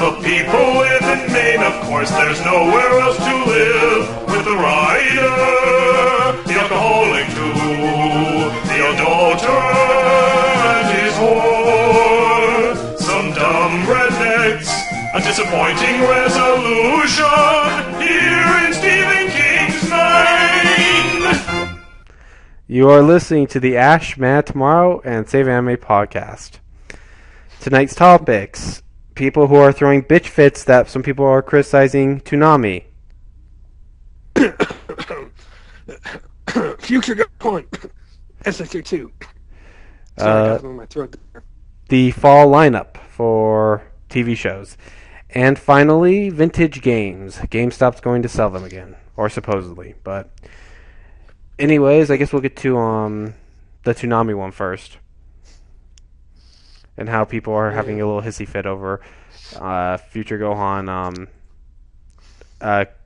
the people live in Maine, of course there's nowhere else to live. With the writer, the alcoholic too, the adulterer and his whore, some dumb rednecks, a disappointing resolution here in Stephen King's mind. You are listening to the Manoftomorrow and Saveanime podcast. Tonight's topics: people who are throwing bitch fits that some people are criticizing Toonami. Future going. SSJ2. Sorry, I got in my throat there. The fall lineup for TV shows. And finally, vintage games. GameStop's going to sell them again. Or supposedly. But anyways, I guess we'll get to the Toonami one first. And how people are having a little hissy fit over Future Gohan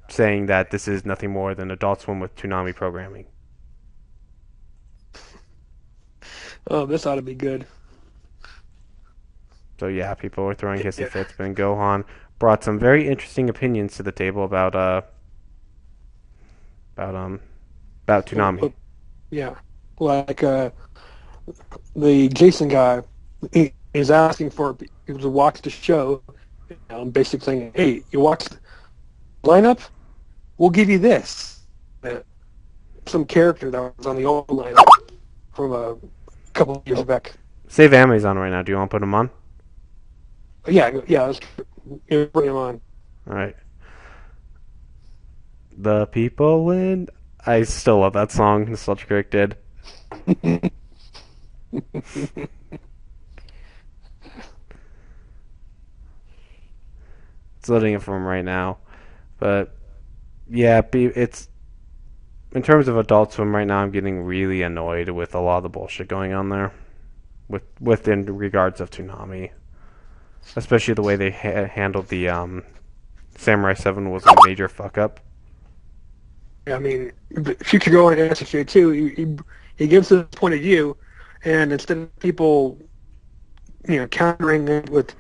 saying that this is nothing more than Adult Swim with Toonami programming. Oh, this ought to be good. So yeah, people were throwing hissy fits, but Gohan brought some very interesting opinions to the table about Toonami. Yeah, like the Jason guy, he is asking for people to watch the show, basically saying, "Hey, you watched the lineup? We'll give you this." Some character that was on the old lineup from a couple of years back. Save Anime's on right now. Do you want to put him on? Yeah. Let's bring him on. All right. The people in... I still love that song. Nostalgic Critic did. It's loading it from him right now. But, yeah, it's... In terms of Adult Swim right now, I'm getting really annoyed with a lot of the bullshit going on there. Within regards of Toonami. Especially the way they handled the Samurai 7 was a major fuck-up. Yeah, I mean, Future Gohan and SSJ2, he gives his point of view, and instead of people, countering it with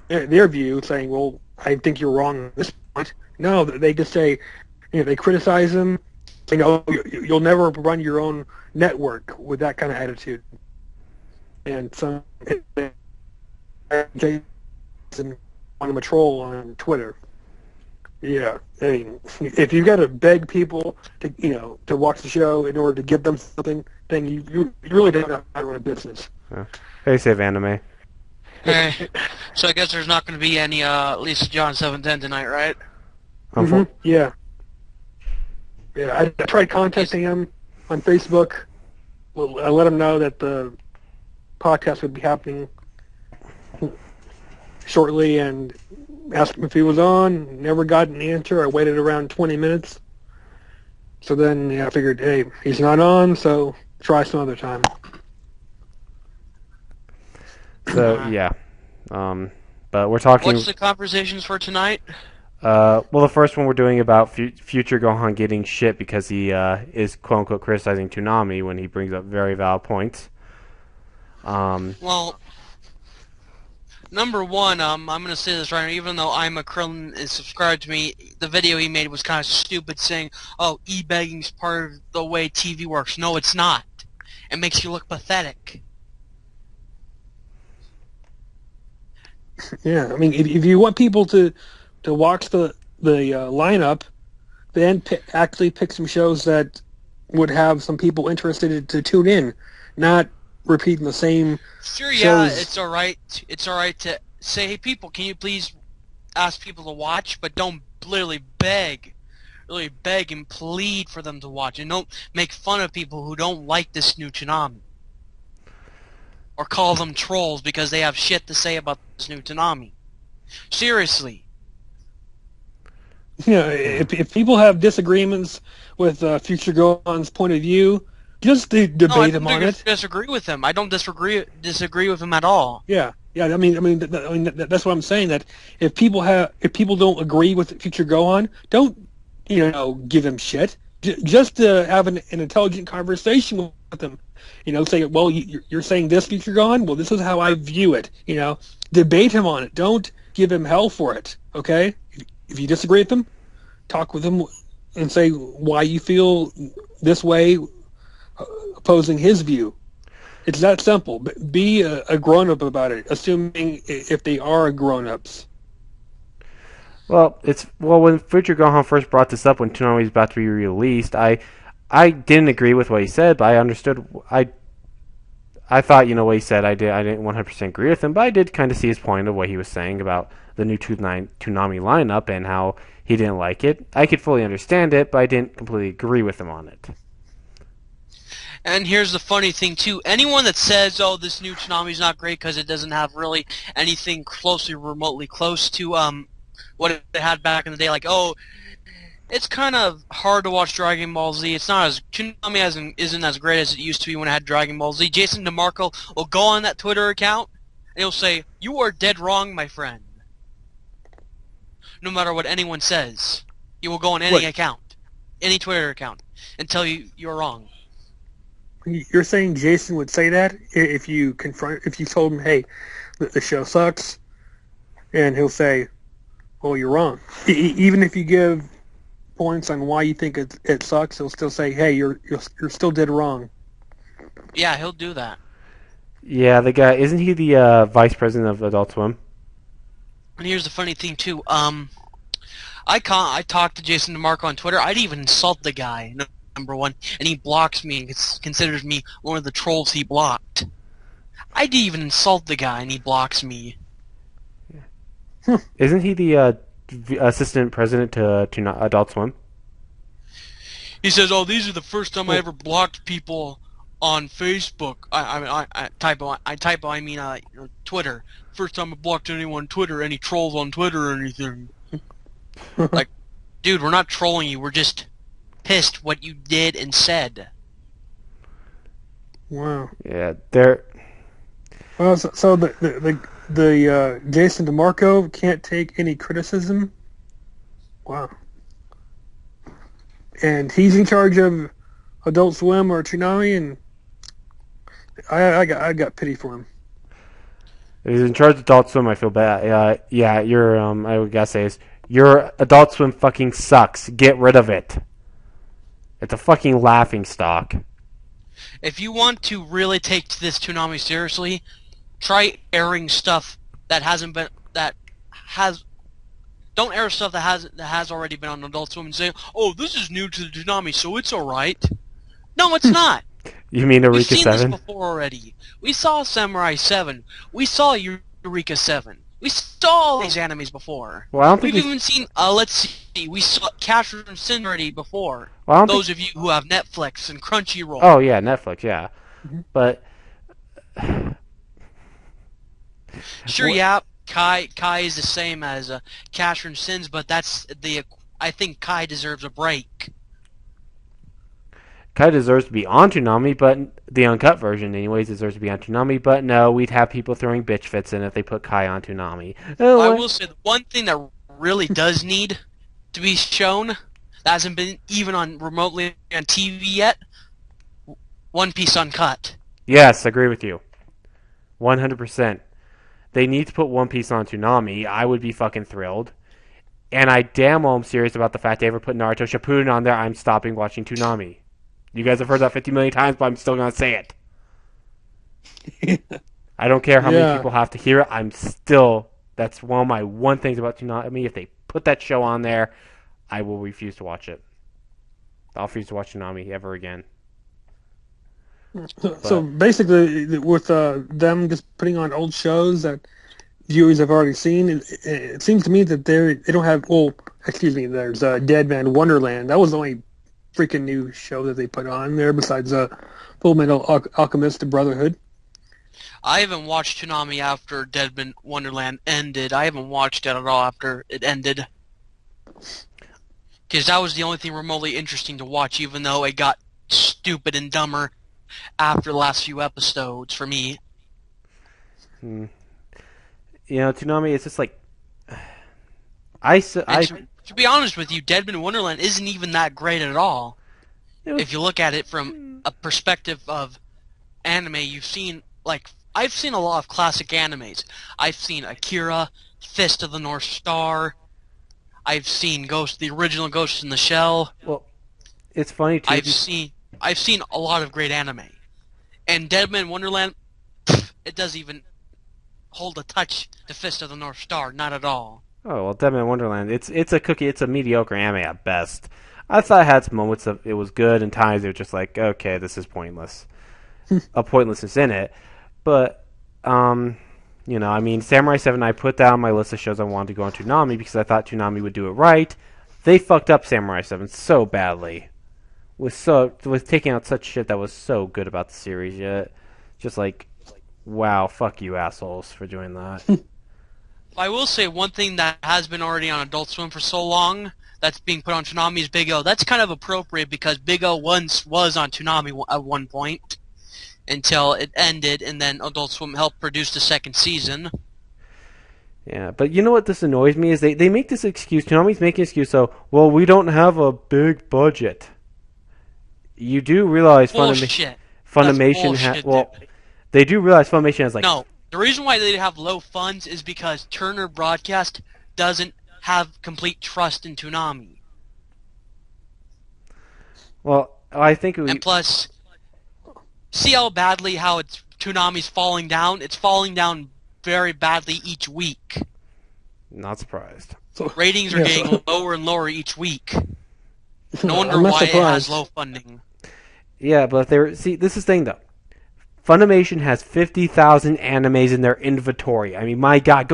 their view, saying, well, I think you're wrong at this point, no, they just say, they criticize him, you'll never run your own network with that kind of attitude. And some Jason on a troll on Twitter. Yeah, I merean, if you've got to beg people to watch the show in order to give them something, then you really don't know how to run a business. Yeah. Hey, Saveanime. Hey, so I guess there's not going to be any Lisa John 710 tonight, right? Mm-hmm. Yeah. Yeah, I tried contacting him on Facebook. Well, I let him know that the podcast would be happening shortly and asked him if he was on. Never got an answer. I waited around 20 minutes. So then I figured, hey, he's not on, so try some other time. So, yeah. But we're talking... What's the conversations for tonight? Well, the first one we're doing about Future Gohan getting shit because he is quote-unquote criticizing Toonami when he brings up very valid points. Well, number one, I'm going to say this right now, even though I'm a Krillin is subscribed to me, the video he made was kind of stupid saying, oh, e-begging's part of the way TV works. No, it's not. It makes you look pathetic. Yeah, I mean, if you want people to watch the lineup, then actually pick some shows that would have some people interested to tune in, not repeating the same Sure, shows. yeah, it's alright to say, hey people, can you please ask people to watch, but don't really beg and plead for them to watch, and don't make fun of people who don't like this new Toonami. Or call them trolls because they have shit to say about this new Toonami. Seriously. If people have disagreements with Future Gohan's point of view, just debate him on it. I don't disagree with him. I don't disagree with him at all. Yeah. I mean, that's what I'm saying. That if people don't agree with Future Gohan, don't give him shit. Just to have an intelligent conversation with them. Say, well, you're saying this, Future Gohan. Well, this is how I view it. Debate him on it. Don't give him hell for it. Okay, if you disagree with him, talk with him and say why you feel this way, opposing his view. It's that simple. Be a grown-up about it, assuming if they are grown-ups. Well, when Future Gohan first brought this up when Toonami was about to be released, I didn't agree with what he said, but I understood. I thought, what he said. I didn't 100% agree with him, but I did kind of see his point of what he was saying about the new Toonami lineup and how he didn't like it. I could fully understand it, but I didn't completely agree with him on it. And here's the funny thing too: anyone that says, "Oh, this new Toonami's not great because it doesn't have really anything remotely close to what it had back in the day," like, "Oh, it's kind of hard to watch Dragon Ball Z. It's not as Toonami isn't as great as it used to be when it had Dragon Ball Z." Jason DeMarco will go on that Twitter account and he'll say, "You are dead wrong, my friend." No matter what anyone says, he will go on any account, any Twitter account, and tell you you're wrong. You're saying Jason would say that if you told him, "Hey, the show sucks," and he'll say, "Well, you're wrong." Even if you give points on why you think it sucks, he'll still say, "Hey, you're still dead wrong." Yeah, he'll do that. Yeah, the guy, isn't he the vice president of Adult Swim? And here's the funny thing too. I talked to Jason DeMarco on Twitter. I'd even insult the guy, number one, and he blocks me and considers me one of the trolls he blocked. I'd even insult the guy and he blocks me. Isn't he the assistant president to Adult Swim? He says, "Oh, these are the first time I ever blocked people on Facebook." I mean Twitter. First time I blocked anyone on Twitter, any trolls on Twitter or anything. Like, dude, we're not trolling you. We're just pissed what you did and said. Wow. Yeah, they're. Well, so the Jason DeMarco can't take any criticism. Wow. And he's in charge of Adult Swim or Toonami, and I got pity for him. He's in charge of Adult Swim. I feel bad. Yeah, you're. I would gotta say is your Adult Swim fucking sucks. Get rid of it. It's a fucking laughing stock. If you want to really take this Toonami seriously, try airing stuff that hasn't been Don't air stuff that has already been on Adult Swim and say, "Oh, this is new to the Toonami, so it's all right." No, it's not. You mean We've Eureka seen 7? this before already. We saw Samurai 7. We saw Eureka 7. We saw all these animes before. Well, I don't think We've even seen, let's see, we saw Casher and Sin already before. Well, Those of you who have Netflix and Crunchyroll. Oh yeah, Netflix. Yeah, but Sure, yeah, Kai is the same as Casher and Sins, but I think Kai deserves a break. Kai deserves to be on Toonami, but the uncut version, anyways, deserves to be on Toonami. But no, we'd have people throwing bitch fits in if they put Kai on Toonami. I will say the one thing that really does need to be shown that hasn't been even on remotely on TV yet: One Piece Uncut. Yes, agree with you, 100%. They need to put One Piece on Toonami. I would be fucking thrilled. And I damn well am serious about the fact they ever put Naruto Shippuden on there. I'm stopping watching Toonami. You guys have heard that 50 million times, but I'm still going to say it. I don't care how many people have to hear it. That's one of my things about Toonami. If they put that show on there, I will refuse to watch it. I'll refuse to watch Toonami ever again. So basically, with them just putting on old shows that viewers have already seen, it seems to me that they don't have. Well, excuse me. There's Dead Man Wonderland. That was the only freaking new show that they put on there besides Full Metal Alchemist Brotherhood. I haven't watched Toonami after Dead Man Wonderland ended. I haven't watched it at all after it ended. Because that was the only thing remotely interesting to watch, even though it got stupid and dumber after the last few episodes for me. You know, Toonami, it's just like... To be honest with you, Dead Man Wonderland isn't even that great at all. If you look at it from a perspective of anime, you've seen like I've seen a lot of classic animes. I've seen Akira, Fist of the North Star. I've seen the original Ghost in the Shell. Well, it's funny too. I've seen a lot of great anime. And Deadman Wonderland, it doesn't even hold a touch to Fist of the North Star, not at all. Oh well, Deadman Wonderland. It's a cookie. It's a mediocre anime at best. I thought it had some moments of it was good, and times it was just like, okay, this is pointless. A pointlessness in it, but I mean, Samurai 7. I put that on my list of shows I wanted to go on Toonami because I thought Toonami would do it right. They fucked up Samurai 7 so badly. With taking out such shit that was so good about the series yet. Just like, wow, fuck you assholes for doing that. I will say one thing that has been already on Adult Swim for so long that's being put on Toonami is Big O. That's kind of appropriate because Big O once was on Toonami at one point until it ended, and then Adult Swim helped produce the second season. Yeah, but you know what this annoys me is they make this excuse. Toonami's making an excuse, so, well, we don't have a big budget. You do realize Funimation has... Well, they do realize Funimation has, like... No, the reason why they have low funds is because Turner Broadcast doesn't have complete trust in Toonami. Well, I think... And plus, see how Toonami's falling down? It's falling down very badly each week. Not surprised. Ratings are getting lower and lower each week. No wonder why it has low funding. Yeah, but this is the thing, though. Funimation has 50,000 animes in their inventory. I mean, my God,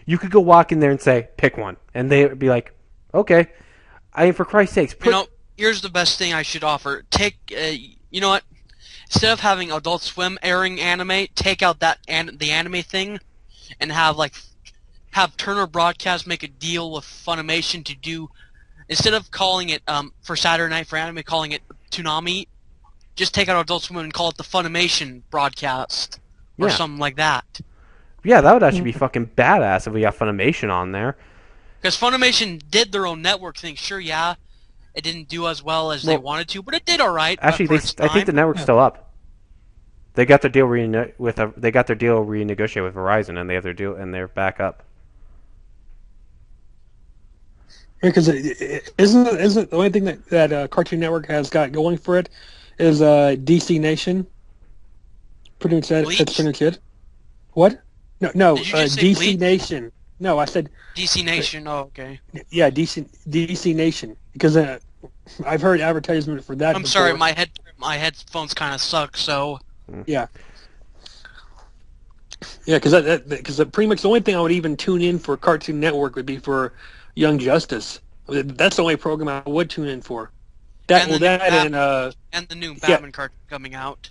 you could go walk in there and say, pick one. And they would be like, okay. I mean, for Christ's sakes. Here's the best thing I should offer. You know what? Instead of having Adult Swim airing anime, take out the anime thing and have Turner Broadcast make a deal with Funimation to do, instead of calling it, for Saturday Night for Anime, calling it Toonami, just take out Adult Swim and call it the Funimation Broadcast or something like that. Yeah, that would actually be fucking badass if we got Funimation on there. Because Funimation did their own network thing. Sure, yeah, it didn't do as well as they wanted to, but it did all right. Actually, I think the network's still up. They got their deal renegotiated with Verizon, and they have their deal, and they're back up. Because isn't the only thing that Cartoon Network has got going for it is DC Nation? Pretty much that's pretty much it. What? No, DC Bleach? Nation. No, I said DC Nation. Oh, okay. Yeah, DC Nation. Because I've heard advertisement for that. I'm before. sorry, my headphones kind of suck. So. Yeah. Yeah, because pretty much the only thing I would even tune in for Cartoon Network would be for Young Justice. That's the only program I would tune in for. And the new Batman cartoon coming out.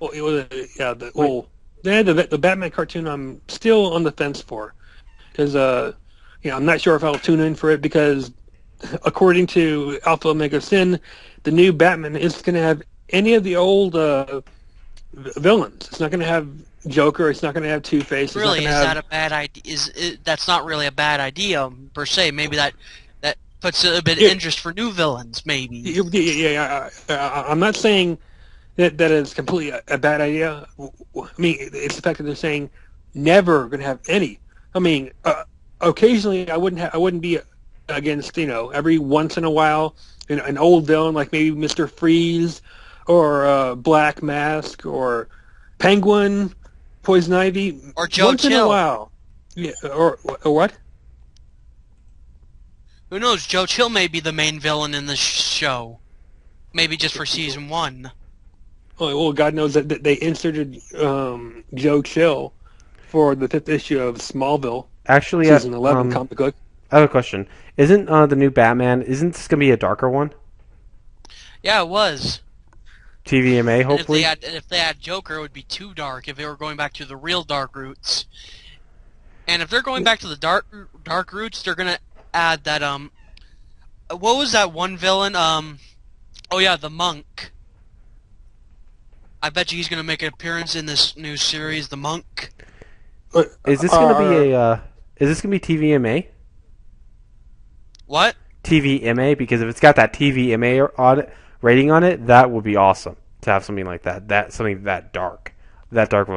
Well, the Batman cartoon I'm still on the fence for, because I'm not sure if I'll tune in for it because, according to Alpha Omega Sin, the new Batman isn't going to have any of the old villains. It's not going to have Joker. It's not going to have Two-Face. Really, that a bad idea? That's not really a bad idea per se. Maybe that puts a bit of interest for new villains. Maybe. Yeah. I'm not saying that is completely a bad idea. I mean, it's the fact that they're saying never going to have any. I mean, occasionally I wouldn't be against every once in a while an old villain like maybe Mr. Freeze or Black Mask or Penguin, Poison Ivy, or Joe once Chill. in a while. Yeah, or what? Who knows? Joe Chill may be the main villain in the show. Maybe just for season 1. Oh, well, God knows that they inserted Joe Chill for the 5th issue of Smallville. Actually, season 11 comic book. I have a question. Isn't the new Batman? Isn't this gonna be a darker one? Yeah, it was. TVMA, hopefully. And if they had Joker, it would be too dark. If they were going back to the real dark roots, and if they're going back to the dark roots, they're gonna add that what was that one villain? Oh yeah, the Monk. I bet you he's gonna make an appearance in this new series, the Monk. Is this gonna be Is this gonna be TVMA? What? TVMA, because if it's got that TVMA rating on it, that would be awesome to have something like that. Something that dark of